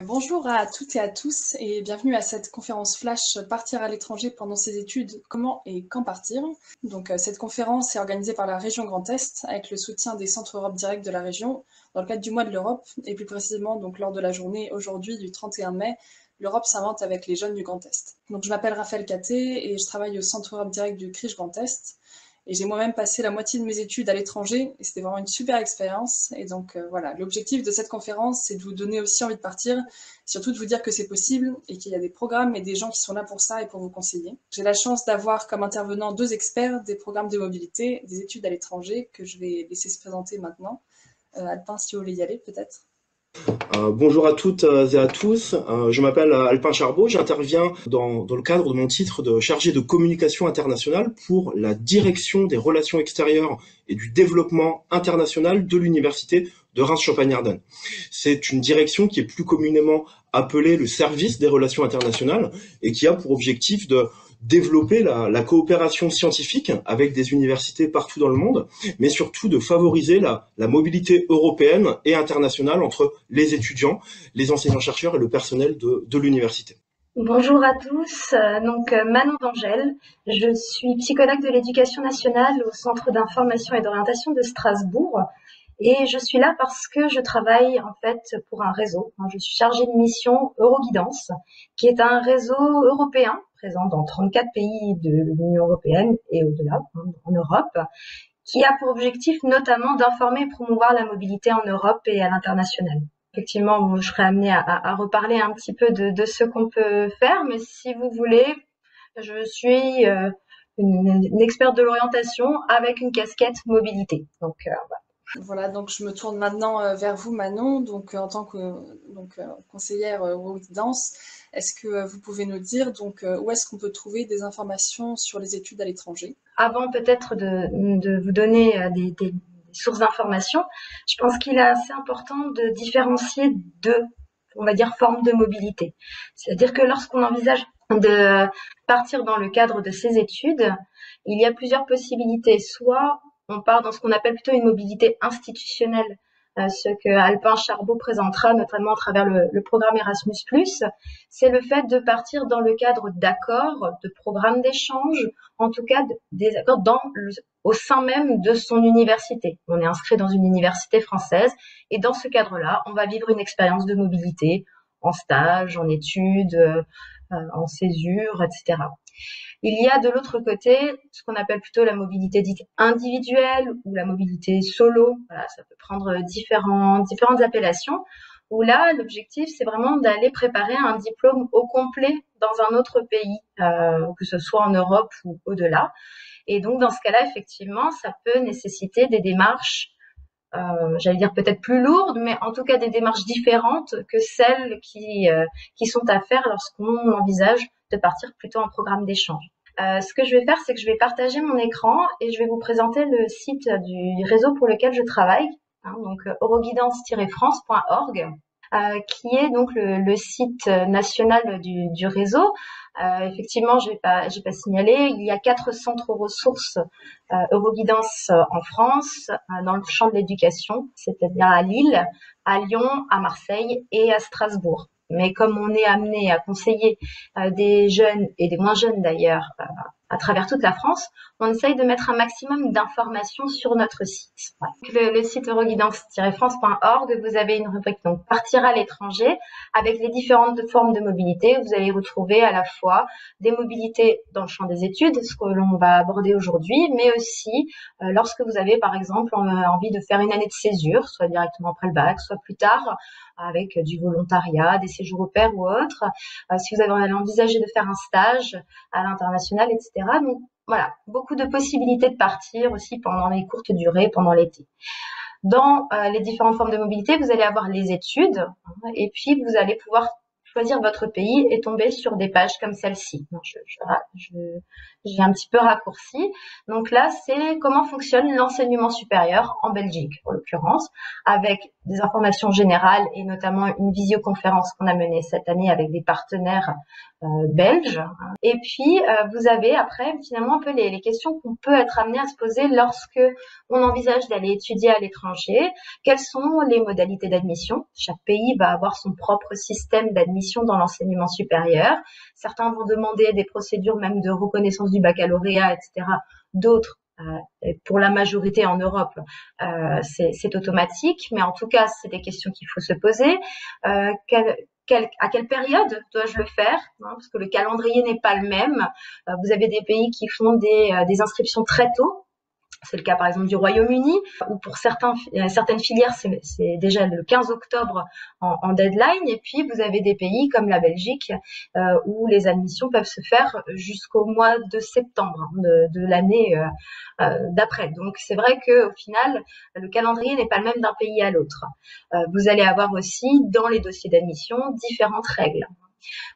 Bonjour à toutes et à tous et bienvenue à cette conférence flash Partir à l'étranger pendant ses études, comment et quand partir. Cette conférence est organisée par la région Grand Est avec le soutien des centres Europe Direct de la région dans le cadre du mois de l'Europe et plus précisément lors de la journée aujourd'hui du 31 mai, l'Europe s'invente avec les jeunes du Grand Est. Je m'appelle Raphaël Caté et je travaille au centre Europe Direct du CRIJ Grand Est. Et j'ai moi-même passé la moitié de mes études à l'étranger et c'était vraiment une super expérience. Voilà, l'objectif de cette conférence, c'est de vous donner aussi envie de partir, surtout de vous dire que c'est possible et qu'il y a des programmes et des gens qui sont là pour ça et pour vous conseiller. J'ai la chance d'avoir comme intervenants deux experts des programmes de mobilité, des études à l'étranger, que je vais laisser se présenter maintenant. Alpin, si vous voulez y aller peut-être. Bonjour à toutes et à tous, je m'appelle Alpin Charbot, j'interviens dans le cadre de mon titre de chargé de communication internationale pour la direction des relations extérieures et du développement international de l'université de Reims-Champagne-Ardenne. C'est une direction qui est plus communément appelée le service des relations internationales et qui a pour objectif de développer la coopération scientifique avec des universités partout dans le monde, mais surtout de favoriser la mobilité européenne et internationale entre les étudiants, les enseignants-chercheurs et le personnel de l'université. Bonjour à tous, Manon d'Angèle, je suis psychologue de l'éducation nationale au Centre d'information et d'orientation de Strasbourg et je suis là parce que je travaille en fait pour un réseau. Je suis chargée de mission Euroguidance, qui est un réseau européen présent dans 34 pays de l'Union européenne et au-delà, en Europe, qui a pour objectif notamment d'informer et promouvoir la mobilité en Europe et à l'international. Effectivement, je serai amenée à reparler un petit peu de ce qu'on peut faire, mais si vous voulez, je suis une experte de l'orientation avec une casquette mobilité. Voilà, donc je me tourne maintenant vers vous, Manon, en tant que conseillère Euroguidance. Est-ce que vous pouvez nous dire où est-ce qu'on peut trouver des informations sur les études à l'étranger? Avant peut-être de vous donner des sources d'informations, je pense qu'il est assez important de différencier deux, on va dire, formes de mobilité. C'est-à-dire que lorsqu'on envisage de partir dans le cadre de ces études, il y a plusieurs possibilités. Soit on part dans ce qu'on appelle plutôt une mobilité institutionnelle, ce que Alpin Charbot présentera notamment à travers le programme Erasmus+, c'est le fait de partir dans le cadre d'accords, de programmes d'échange, en tout cas des accords au sein même de son université. On est inscrit dans une université française et dans ce cadre-là, on va vivre une expérience de mobilité en stage, en études, en césure, etc. Il y a de l'autre côté ce qu'on appelle plutôt la mobilité dite individuelle ou la mobilité solo. Voilà, ça peut prendre différentes appellations. Où là, l'objectif, c'est vraiment d'aller préparer un diplôme au complet dans un autre pays, que ce soit en Europe ou au-delà. Et donc, dans ce cas-là, effectivement, ça peut nécessiter des démarches, j'allais dire peut-être plus lourdes, mais en tout cas des démarches différentes que celles qui sont à faire lorsqu'on envisage de partir plutôt en programme d'échange. Ce que je vais faire, c'est que je vais partager mon écran et je vais vous présenter le site du réseau pour lequel je travaille, euroguidance-france.org, qui est donc le site national du réseau. Effectivement, j'ai pas signalé, il y a 4 centres ressources Euroguidance en France, dans le champ de l'éducation, c'est-à-dire à Lille, à Lyon, à Marseille et à Strasbourg. Mais comme on est amené à conseiller des jeunes et des moins jeunes d'ailleurs à travers toute la France, on essaye de mettre un maximum d'informations sur notre site. Ouais. Le site euroguidance-france.org, vous avez une rubrique donc partir à l'étranger avec les différentes formes de mobilité. Vous allez retrouver à la fois des mobilités dans le champ des études, ce que l'on va aborder aujourd'hui, mais aussi lorsque vous avez par exemple envie de faire une année de césure, soit directement après le bac, soit plus tard, avec du volontariat, des séjours au pair ou autres, si vous avez envisagé de faire un stage à l'international, etc. Donc voilà, beaucoup de possibilités de partir aussi pendant les courtes durées, pendant l'été. Dans les différentes formes de mobilité, vous allez avoir les études et puis vous allez pouvoir choisir votre pays et tomber sur des pages comme celle-ci. J'ai un petit peu raccourci. Donc là, c'est comment fonctionne l'enseignement supérieur en Belgique, en l'occurrence, avec des informations générales et notamment une visioconférence qu'on a menée cette année avec des partenaires belges. Et puis vous avez après finalement un peu les questions qu'on peut être amené à se poser lorsque on envisage d'aller étudier à l'étranger. Quelles sont les modalités d'admission? Chaque pays va avoir son propre système d'admission dans l'enseignement supérieur. Certains vont demander des procédures même de reconnaissance du baccalauréat, etc. D'autres, pour la majorité en Europe, c'est automatique, mais en tout cas, c'est des questions qu'il faut se poser. À quelle période dois-je le faire, parce que le calendrier n'est pas le même. Vous avez des pays qui font des inscriptions très tôt. C'est le cas par exemple du Royaume-Uni, où pour certaines filières, c'est déjà le 15 octobre en deadline. Et puis vous avez des pays comme la Belgique, où les admissions peuvent se faire jusqu'au mois de septembre de l'année d'après. Donc c'est vrai que au final, le calendrier n'est pas le même d'un pays à l'autre. Vous allez avoir aussi dans les dossiers d'admission différentes règles.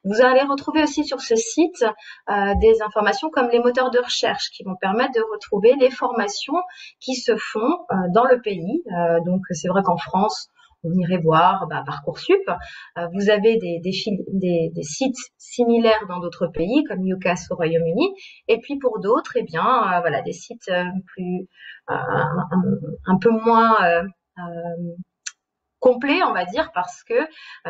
Vous allez retrouver aussi sur ce site des informations comme les moteurs de recherche qui vont permettre de retrouver les formations qui se font dans le pays. Donc c'est vrai qu'en France, on irait voir Parcoursup. Vous avez des sites similaires dans d'autres pays comme UCAS au Royaume-Uni. Et puis pour d'autres, eh bien voilà, des sites plus un peu moins complet, on va dire, parce que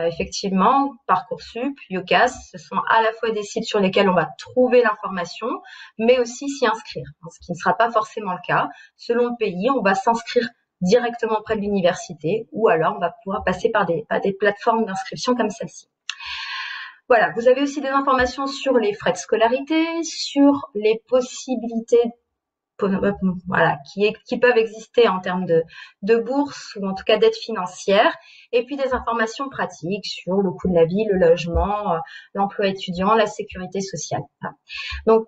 effectivement, Parcoursup, UCAS, ce sont à la fois des sites sur lesquels on va trouver l'information, mais aussi s'y inscrire, ce qui ne sera pas forcément le cas. Selon le pays, on va s'inscrire directement auprès de l'université, ou alors on va pouvoir passer par des plateformes d'inscription comme celle-ci. Voilà, vous avez aussi des informations sur les frais de scolarité, sur les possibilités voilà, qui peuvent exister en termes de bourse ou en tout cas d'aide financière, et puis des informations pratiques sur le coût de la vie, le logement, l'emploi étudiant, la sécurité sociale. Voilà. Donc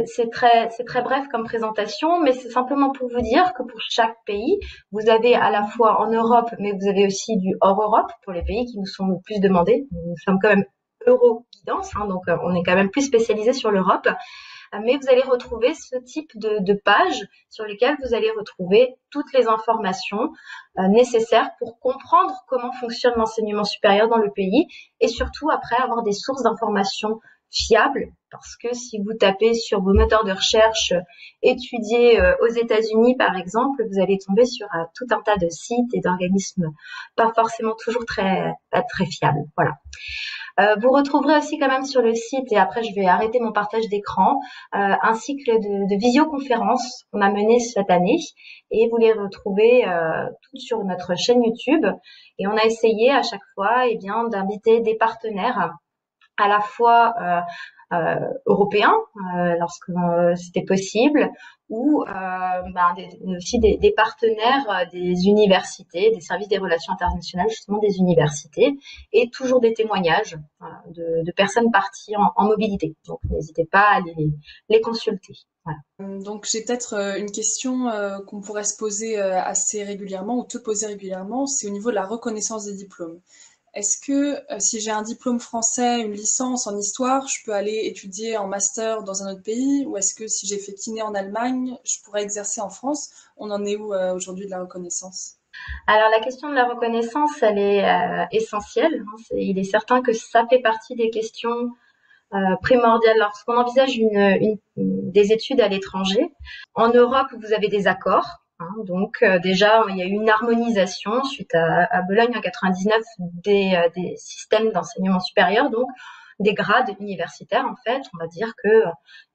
c'est très bref comme présentation, mais c'est simplement pour vous dire que pour chaque pays, vous avez à la fois en Europe, mais vous avez aussi du hors Europe pour les pays qui nous sont le plus demandés. Nous sommes quand même Euro-Guidance, donc on est quand même plus spécialisé sur l'Europe. Mais vous allez retrouver ce type de pages sur lesquelles vous allez retrouver toutes les informations nécessaires pour comprendre comment fonctionne l'enseignement supérieur dans le pays et surtout après avoir des sources d'informations fiables, parce que si vous tapez sur vos moteurs de recherche étudier aux États-Unis par exemple, vous allez tomber sur tout un tas de sites et d'organismes pas forcément toujours très fiables. Voilà. Vous retrouverez aussi quand même sur le site, et après je vais arrêter mon partage d'écran, un cycle de visioconférences qu'on a mené cette année, et vous les retrouvez toutes sur notre chaîne YouTube. Et on a essayé à chaque fois d'inviter des partenaires à la fois européens, lorsque c'était possible, ou aussi des partenaires des universités, des services des relations internationales, justement des universités, et toujours des témoignages de personnes parties en mobilité. Donc n'hésitez pas à aller les consulter. Voilà. Donc j'ai peut-être une question qu'on pourrait se poser assez régulièrement ou te poser régulièrement, c'est au niveau de la reconnaissance des diplômes. Est-ce que si j'ai un diplôme français, une licence en histoire, je peux aller étudier en master dans un autre pays? Ou est-ce que si j'ai fait kiné en Allemagne, je pourrais exercer en France? On en est où aujourd'hui de la reconnaissance? Alors la question de la reconnaissance, elle est essentielle. Il est certain que ça fait partie des questions primordiales lorsqu'on envisage des études à l'étranger. En Europe, vous avez des accords. Donc déjà, il y a eu une harmonisation suite à Bologne en 99 des systèmes d'enseignement supérieur, donc des grades universitaires en fait. On va dire que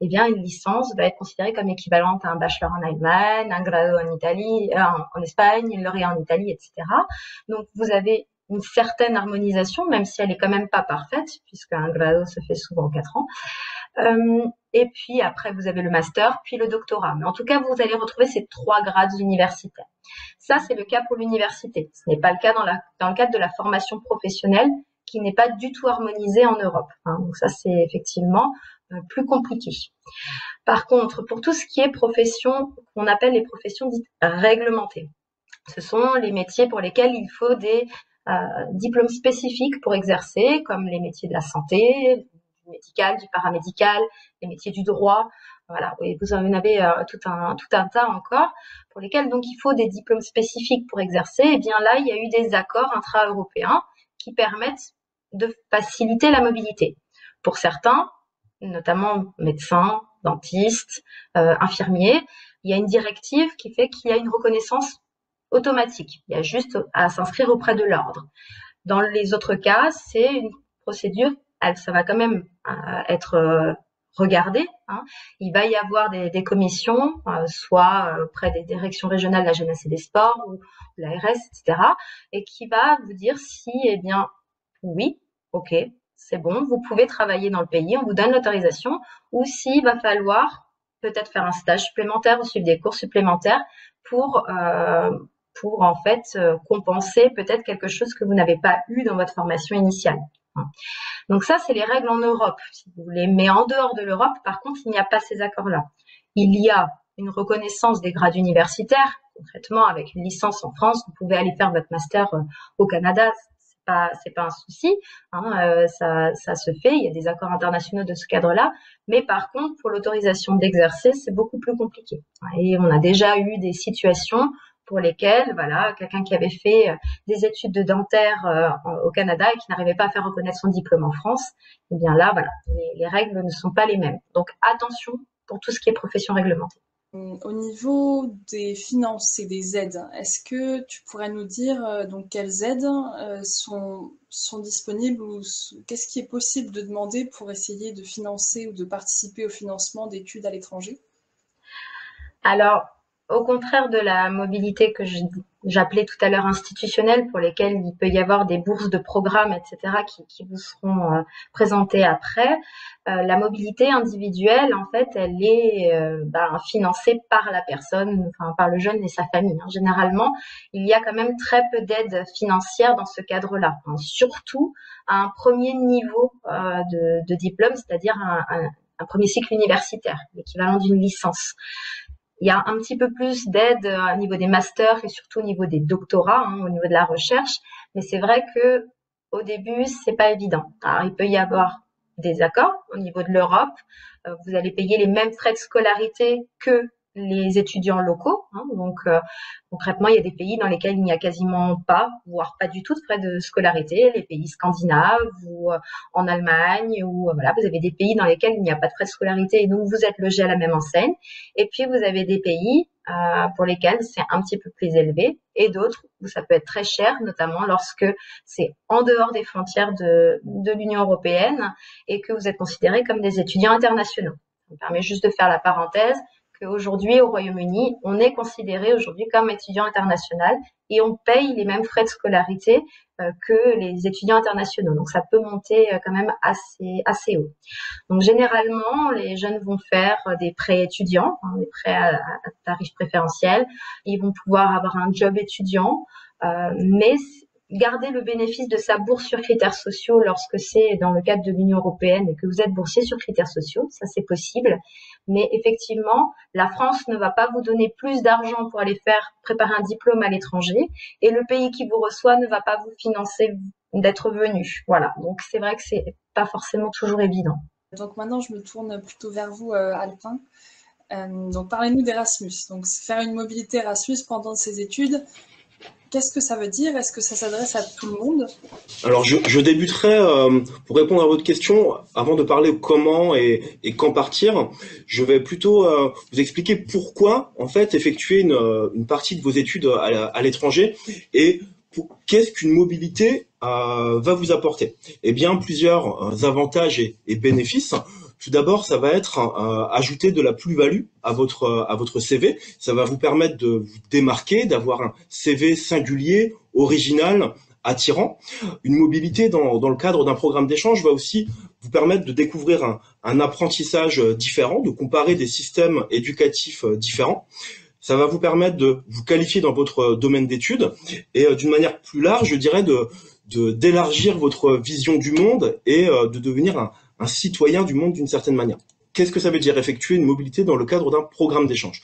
une licence va être considérée comme équivalente à un bachelor en Allemagne, un grado en Italie, en Espagne, une lauréat en Italie, etc. Donc vous avez une certaine harmonisation, même si elle est quand même pas parfaite, puisqu'un grado se fait souvent en 4 ans. Et puis après, vous avez le master, puis le doctorat. Mais en tout cas, vous allez retrouver ces 3 grades universitaires. Ça, c'est le cas pour l'université. Ce n'est pas le cas dans le cadre de la formation professionnelle, qui n'est pas du tout harmonisée en Europe. Donc ça, c'est effectivement plus compliqué. Par contre, pour tout ce qui est profession, qu'on appelle les professions dites réglementées, ce sont les métiers pour lesquels il faut des diplômes spécifiques pour exercer, comme les métiers de la santé, du médical, du paramédical, les métiers du droit. Voilà, et vous en avez tout un tas encore pour lesquels donc il faut des diplômes spécifiques pour exercer. Et bien là, il y a eu des accords intra-européens qui permettent de faciliter la mobilité. Pour certains, notamment médecins, dentistes, infirmiers, il y a une directive qui fait qu'il y a une reconnaissance automatique. Il y a juste à s'inscrire auprès de l'ordre. Dans les autres cas, c'est une procédure, ça va quand même être regardé. Il va y avoir des commissions, soit auprès des directions régionales de la jeunesse et des sports ou de l'ARS, etc., et qui va vous dire si, eh bien, oui, ok, c'est bon, vous pouvez travailler dans le pays, on vous donne l'autorisation, ou s'il va falloir peut-être faire un stage supplémentaire ou suivre des cours supplémentaires pour en fait compenser peut-être quelque chose que vous n'avez pas eu dans votre formation initiale. Donc ça, c'est les règles en Europe, si vous voulez. Mais en dehors de l'Europe, par contre, il n'y a pas ces accords-là. Il y a une reconnaissance des grades universitaires. Concrètement, avec une licence en France, vous pouvez aller faire votre master au Canada. C'est pas un souci. Ça se fait. Il y a des accords internationaux de ce cadre-là. Mais par contre, pour l'autorisation d'exercer, c'est beaucoup plus compliqué. Et on a déjà eu des situations pour lesquels, voilà, quelqu'un qui avait fait des études de dentaire au Canada et qui n'arrivait pas à faire reconnaître son diplôme en France, eh bien là, voilà, les règles ne sont pas les mêmes. Donc attention pour tout ce qui est profession réglementée. Au niveau des finances et des aides, est-ce que tu pourrais nous dire donc quelles aides sont disponibles ou qu'est-ce qui est possible de demander pour essayer de financer ou de participer au financement d'études à l'étranger? Alors, au contraire de la mobilité que j'appelais tout à l'heure institutionnelle, pour lesquelles il peut y avoir des bourses de programme, etc., qui vous seront présentées après, la mobilité individuelle, en fait, elle est financée par la personne, enfin par le jeune et sa famille. Généralement, il y a quand même très peu d'aide financière dans ce cadre-là, surtout à un premier niveau de diplôme, c'est-à-dire un premier cycle universitaire, l'équivalent d'une licence. Il y a un petit peu plus d'aide au niveau des masters et surtout au niveau des doctorats, au niveau de la recherche. Mais c'est vrai que au début, c'est pas évident. Alors, il peut y avoir des accords au niveau de l'Europe. Vous allez payer les mêmes frais de scolarité que les étudiants locaux. Donc, concrètement, il y a des pays dans lesquels il n'y a quasiment pas, voire pas du tout de frais de scolarité. Les pays scandinaves ou en Allemagne, ou voilà, vous avez des pays dans lesquels il n'y a pas de frais de scolarité et donc vous êtes logé à la même enseigne. Et puis, vous avez des pays pour lesquels c'est un petit peu plus élevé et d'autres où ça peut être très cher, notamment lorsque c'est en dehors des frontières de l'Union européenne et que vous êtes considérés comme des étudiants internationaux. Ça me permet juste de faire la parenthèse. Aujourd'hui, au Royaume-Uni, on est considéré aujourd'hui comme étudiant international et on paye les mêmes frais de scolarité que les étudiants internationaux. Donc, ça peut monter quand même assez haut. Donc, généralement, les jeunes vont faire des prêts étudiants, des prêts à tarif préférentiel. Ils vont pouvoir avoir un job étudiant, mais garder le bénéfice de sa bourse sur critères sociaux lorsque c'est dans le cadre de l'Union européenne et que vous êtes boursier sur critères sociaux, ça c'est possible. Mais effectivement, la France ne va pas vous donner plus d'argent pour aller préparer un diplôme à l'étranger et le pays qui vous reçoit ne va pas vous financer d'être venu. Voilà, donc c'est vrai que c'est pas forcément toujours évident. Donc maintenant, je me tourne plutôt vers vous, Alpin. Donc parlez-nous d'Erasmus. Donc faire une mobilité Erasmus pendant ses études, qu'est-ce que ça veut dire? Est-ce que ça s'adresse à tout le monde? Alors, je débuterai pour répondre à votre question, avant de parler comment et quand partir, je vais plutôt vous expliquer pourquoi, en fait, effectuer une partie de vos études à l'étranger et qu'est-ce qu'une mobilité va vous apporter. Eh bien, plusieurs avantages et bénéfices. Tout d'abord, ça va être ajouter de la plus-value à votre CV. Ça va vous permettre de vous démarquer, d'avoir un CV singulier, original, attirant. Une mobilité dans le cadre d'un programme d'échange va aussi vous permettre de découvrir un apprentissage différent, de comparer des systèmes éducatifs différents. Ça va vous permettre de vous qualifier dans votre domaine d'études et d'une manière plus large, je dirais, d'élargir votre vision du monde et de devenir un citoyen du monde d'une certaine manière. Qu'est-ce que ça veut dire effectuer une mobilité dans le cadre d'un programme d'échange?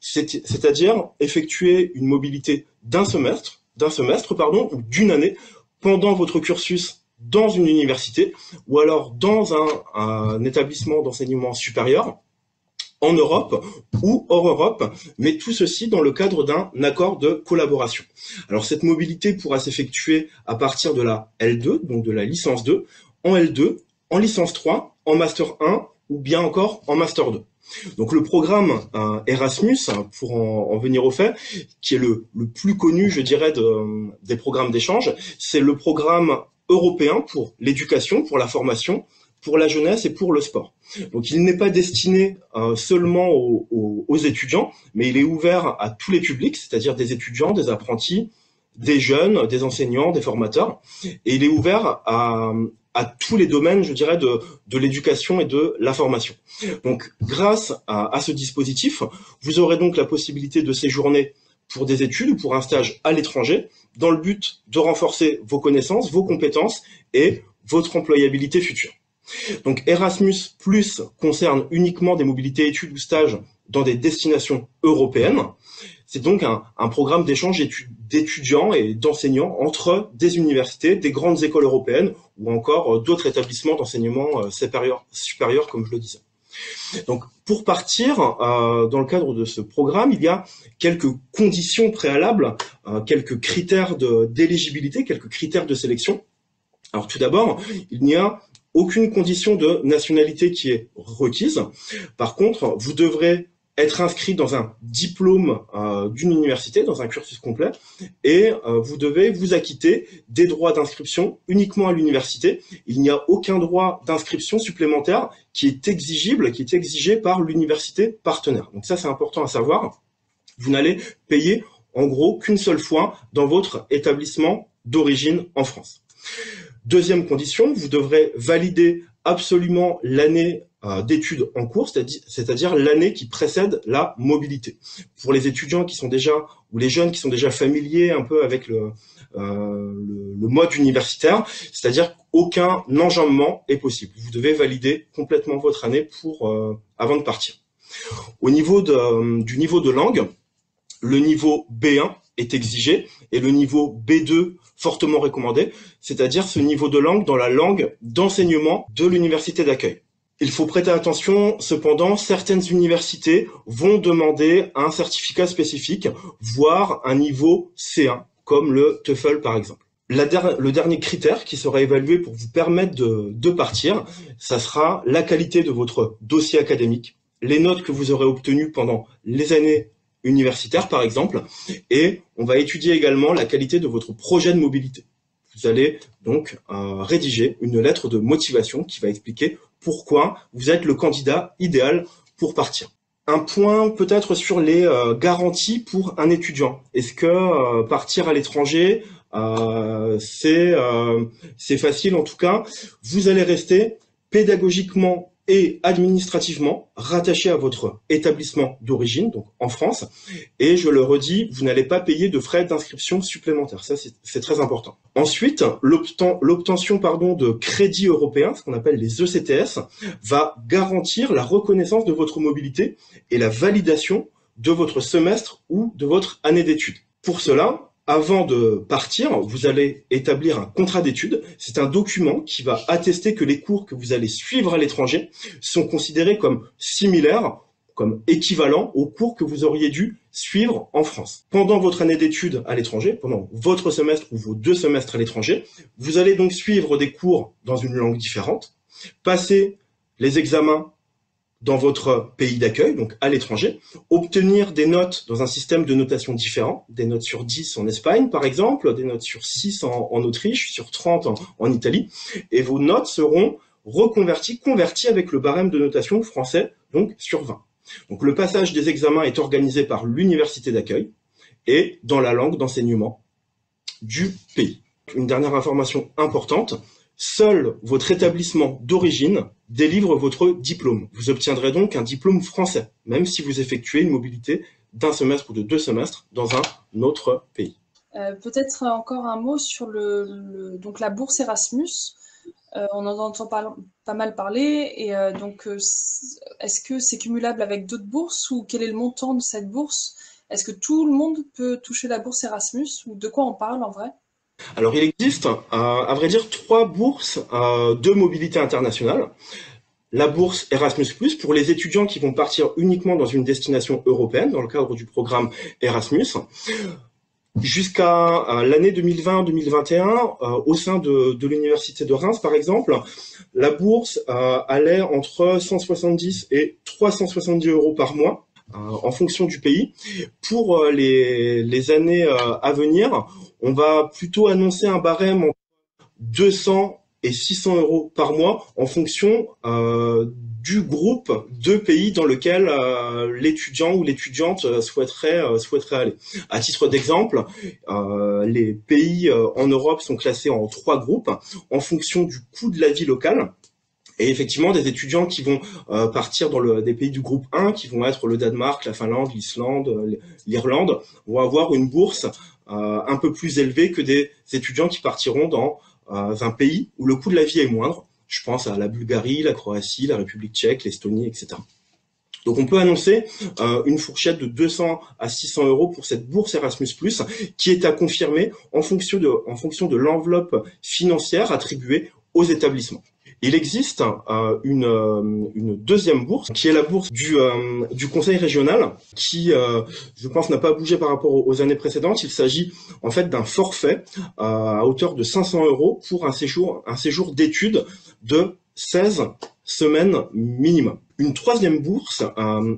C'est-à-dire effectuer une mobilité d'un semestre, ou d'une année pendant votre cursus dans une université ou alors dans un établissement d'enseignement supérieur en Europe ou hors Europe, mais tout ceci dans le cadre d'un accord de collaboration. Alors cette mobilité pourra s'effectuer à partir de la L2, donc de la licence 2, en L2, en licence 3, en master 1 ou bien encore en master 2. Donc le programme Erasmus, pour en venir au fait, qui est le plus connu, je dirais, des programmes d'échange, c'est le programme européen pour l'éducation, pour la formation, pour la jeunesse et pour le sport. Donc il n'est pas destiné seulement aux étudiants, mais il est ouvert à tous les publics, c'est-à-dire des étudiants, des apprentis, des jeunes, des enseignants, des formateurs, et il est ouvert à tous les domaines, je dirais, de l'éducation et de la formation. Donc, grâce à ce dispositif, vous aurez donc la possibilité de séjourner pour des études ou pour un stage à l'étranger, dans le but de renforcer vos connaissances, vos compétences et votre employabilité future. Donc, Erasmus Plus concerne uniquement des mobilités études ou stages dans des destinations européennes. C'est donc un programme d'échange d'étudiants et d'enseignants entre des universités, des grandes écoles européennes ou encore d'autres établissements d'enseignement supérieur, comme je le disais. Donc, pour partir, dans le cadre de ce programme, il y a quelques conditions préalables, quelques critères d'éligibilité, quelques critères de sélection. Alors, tout d'abord, il n'y a aucune condition de nationalité qui est requise. Par contre, vous devrez être inscrit dans un diplôme d'une université, dans un cursus complet, et vous devez vous acquitter des droits d'inscription uniquement à l'université. Il n'y a aucun droit d'inscription supplémentaire qui est exigible, qui est exigé par l'université partenaire. Donc ça, c'est important à savoir. Vous n'allez payer en gros qu'une seule fois dans votre établissement d'origine en France. Deuxième condition, vous devrez valider absolument l'année d'études en cours, c'est-à-dire l'année qui précède la mobilité. Pour les étudiants qui sont déjà, ou les jeunes qui sont déjà familiers un peu avec le mode universitaire, c'est-à-dire qu'aucun enjambement est possible. Vous devez valider complètement votre année avant de partir. Au niveau du niveau de langue, le niveau B1 est exigé et le niveau B2 fortement recommandé, c'est-à-dire ce niveau de langue dans la langue d'enseignement de l'université d'accueil. Il faut prêter attention, cependant, certaines universités vont demander un certificat spécifique, voire un niveau C1, comme le TOEFL par exemple. Le dernier critère qui sera évalué pour vous permettre de partir, ça sera la qualité de votre dossier académique, les notes que vous aurez obtenues pendant les années universitaires par exemple, et on va étudier également la qualité de votre projet de mobilité. Vous allez donc rédiger une lettre de motivation qui va expliquer pourquoi vous êtes le candidat idéal pour partir. Un point peut-être sur les garanties pour un étudiant. Est-ce que partir à l'étranger, c'est facile en tout cas? Vous allez rester pédagogiquement et administrativement rattaché à votre établissement d'origine, donc en France. Et je le redis, vous n'allez pas payer de frais d'inscription supplémentaires. Ça, c'est très important. Ensuite, l'obtention de crédits européens, ce qu'on appelle les ECTS, va garantir la reconnaissance de votre mobilité et la validation de votre semestre ou de votre année d'études. Pour cela, avant de partir, vous allez établir un contrat d'études. C'est un document qui va attester que les cours que vous allez suivre à l'étranger sont considérés comme similaires, comme équivalents aux cours que vous auriez dû suivre en France. Pendant votre année d'études à l'étranger, pendant votre semestre ou vos 2 semestres à l'étranger, vous allez donc suivre des cours dans une langue différente, passer les examens dans votre pays d'accueil, donc à l'étranger, obtenir des notes dans un système de notation différent, des notes sur 10 en Espagne par exemple, des notes sur 6 en Autriche, sur 30 en Italie, et vos notes seront converties avec le barème de notation français, donc sur 20. Donc le passage des examens est organisé par l'université d'accueil et dans la langue d'enseignement du pays. Une dernière information importante, seul votre établissement d'origine délivre votre diplôme. Vous obtiendrez donc un diplôme français, même si vous effectuez une mobilité d'1 semestre ou de 2 semestres dans un autre pays. Peut-être encore un mot sur donc la bourse Erasmus. On en entend pas mal parler, et donc est-ce que c'est cumulable avec d'autres bourses, ou quel est le montant de cette bourse? Est-ce que tout le monde peut toucher la bourse Erasmus, ou de quoi on parle en vrai? Alors, il existe, à vrai dire, 3 bourses de mobilité internationale. la bourse Erasmus+, pour les étudiants qui vont partir uniquement dans une destination européenne, dans le cadre du programme Erasmus. Jusqu'à l'année 2020-2021, au sein de l'université de Reims, par exemple, la bourse allait entre 170 et 370 euros par mois, en fonction du pays. Pour les années à venir, on va plutôt annoncer un barème entre 200 et 600 euros par mois en fonction du groupe de pays dans lequel l'étudiant ou l'étudiante souhaiterait aller. À titre d'exemple, les pays en Europe sont classés en 3 groupes en fonction du coût de la vie locale. Et effectivement, des étudiants qui vont partir dans des pays du groupe 1, qui vont être le Danemark, la Finlande, l'Islande, l'Irlande, vont avoir une bourse un peu plus élevée que des étudiants qui partiront dans un pays où le coût de la vie est moindre. Je pense à la Bulgarie, la Croatie, la République tchèque, l'Estonie, etc. Donc on peut annoncer une fourchette de 200 à 600 euros pour cette bourse Erasmus+, qui est à confirmer en fonction de l'enveloppe financière attribuée aux établissements. Il existe une deuxième bourse, qui est la bourse du Conseil régional, qui, je pense, n'a pas bougé par rapport aux années précédentes. Il s'agit en fait d'un forfait à hauteur de 500 euros pour un séjour d'études de 16 semaines minimum. Une troisième bourse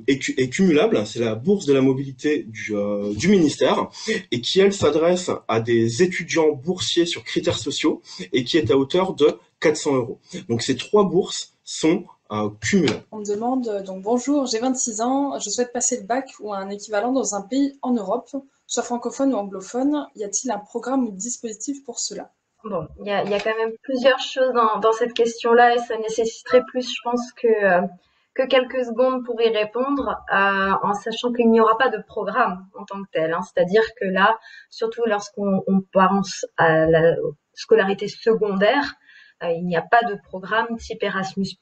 est cumulable, c'est la bourse de la mobilité du ministère, et qui, elle, s'adresse à des étudiants boursiers sur critères sociaux, et qui est à hauteur de 400 euros. Donc ces 3 bourses sont cumulables. On me demande, donc bonjour, j'ai 26 ans, je souhaite passer le bac ou un équivalent dans un pays en Europe, soit francophone ou anglophone. Y a-t-il un programme ou dispositif pour cela? Bon, il y a quand même plusieurs choses dans cette question-là et ça nécessiterait plus, je pense, que quelques secondes pour y répondre, en sachant qu'il n'y aura pas de programme en tant que tel. C'est-à-dire que là, surtout lorsqu'on pense à la scolarité secondaire, il n'y a pas de programme type Erasmus+,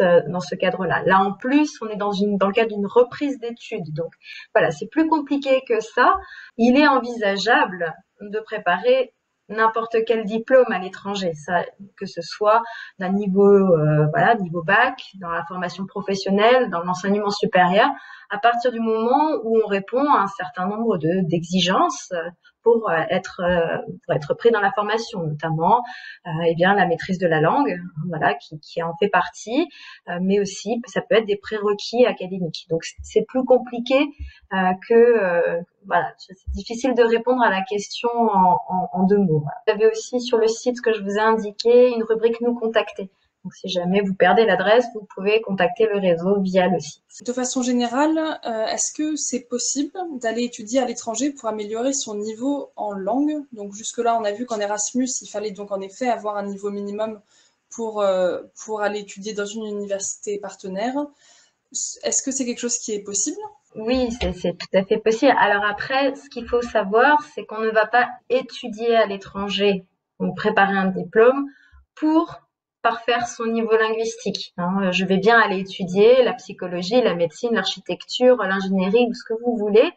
dans ce cadre-là. Là, en plus, on est dans le cadre d'une reprise d'études. Donc, voilà, c'est plus compliqué que ça. Il est envisageable de préparer n'importe quel diplôme à l'étranger, ça, que ce soit d'un niveau bac, dans la formation professionnelle, dans l'enseignement supérieur, à partir du moment où on répond à un certain nombre d'exigences pour être pris dans la formation, notamment la maîtrise de la langue, voilà, qui en fait partie, mais aussi ça peut être des prérequis académiques. Donc c'est plus compliqué voilà, c'est difficile de répondre à la question en 2 mots. Vous avez aussi sur le site que je vous ai indiqué une rubrique nous contacter. Donc si jamais vous perdez l'adresse, vous pouvez contacter le réseau via le site. De façon générale, est-ce que c'est possible d'aller étudier à l'étranger pour améliorer son niveau en langue? Donc jusque-là, on a vu qu'en Erasmus, il fallait donc en effet avoir un niveau minimum pour aller étudier dans une université partenaire. Est-ce que c'est quelque chose qui est possible? Oui, c'est tout à fait possible. Alors après, ce qu'il faut savoir, c'est qu'on ne va pas étudier à l'étranger ou préparer un diplôme pour parfaire son niveau linguistique. Je vais bien aller étudier la psychologie, la médecine, l'architecture, l'ingénierie, ce que vous voulez,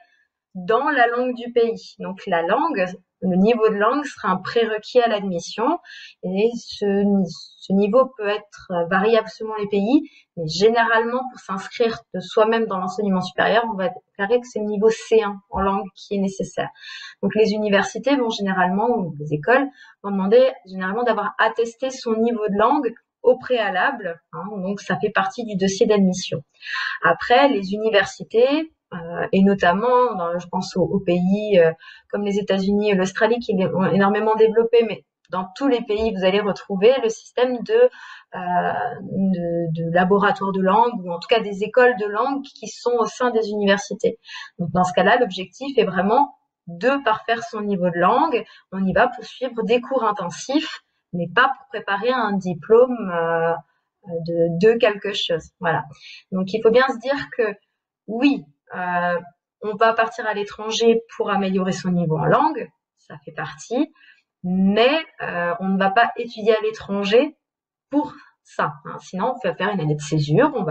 dans la langue du pays. Donc la langue, le niveau de langue sera un prérequis à l'admission et ce niveau peut être variable selon les pays, mais généralement pour s'inscrire de soi-même dans l'enseignement supérieur, on va déclarer que c'est le niveau C1 en langue qui est nécessaire. Donc les universités vont généralement, ou les écoles, vont demander généralement d'avoir attesté son niveau de langue au préalable, donc ça fait partie du dossier d'admission. Après, les universités, et notamment, je pense aux pays comme les États-Unis et l'Australie qui ont énormément développé, mais dans tous les pays, vous allez retrouver le système de laboratoires de langue ou en tout cas des écoles de langue qui sont au sein des universités. Donc dans ce cas-là, l'objectif est vraiment de parfaire son niveau de langue. On y va pour suivre des cours intensifs, mais pas pour préparer un diplôme de quelque chose. Voilà. Donc il faut bien se dire que oui, on va partir à l'étranger pour améliorer son niveau en langue, ça fait partie, mais on ne va pas étudier à l'étranger pour ça. Sinon, on va faire une année de césure, on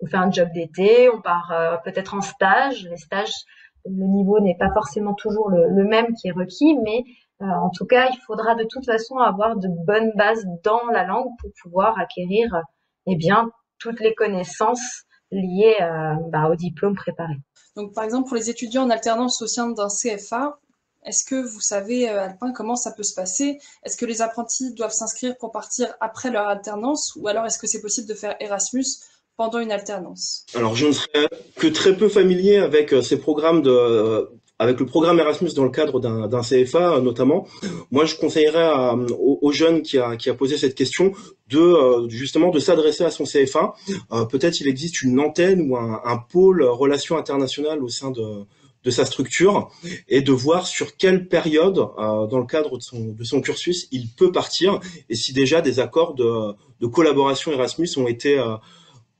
fait un job d'été, on part peut-être en stage. Les stages, le niveau n'est pas forcément toujours le même qui est requis, mais en tout cas, il faudra de toute façon avoir de bonnes bases dans la langue pour pouvoir acquérir toutes les connaissances liées au diplôme préparé. Donc, par exemple, pour les étudiants en alternance au sein d'un CFA, est-ce que vous savez, Alpin, comment ça peut se passer? Est-ce que les apprentis doivent s'inscrire pour partir après leur alternance ou alors est-ce que c'est possible de faire Erasmus pendant une alternance? Alors, je ne serais que très peu familier avec ces programmes avec le programme Erasmus dans le cadre d'un CFA notamment. Moi, je conseillerais aux jeunes qui a posé cette question justement de s'adresser à son CFA. Peut-être il existe une antenne ou un pôle relations internationales au sein de sa structure et de voir sur quelle période, dans le cadre de son cursus, il peut partir et si déjà des accords de collaboration Erasmus ont été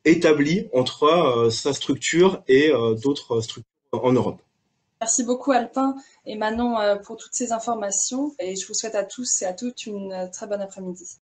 établi entre sa structure et d'autres structures en Europe. Merci beaucoup Alpin et Manon pour toutes ces informations et je vous souhaite à tous et à toutes une très bonne après-midi.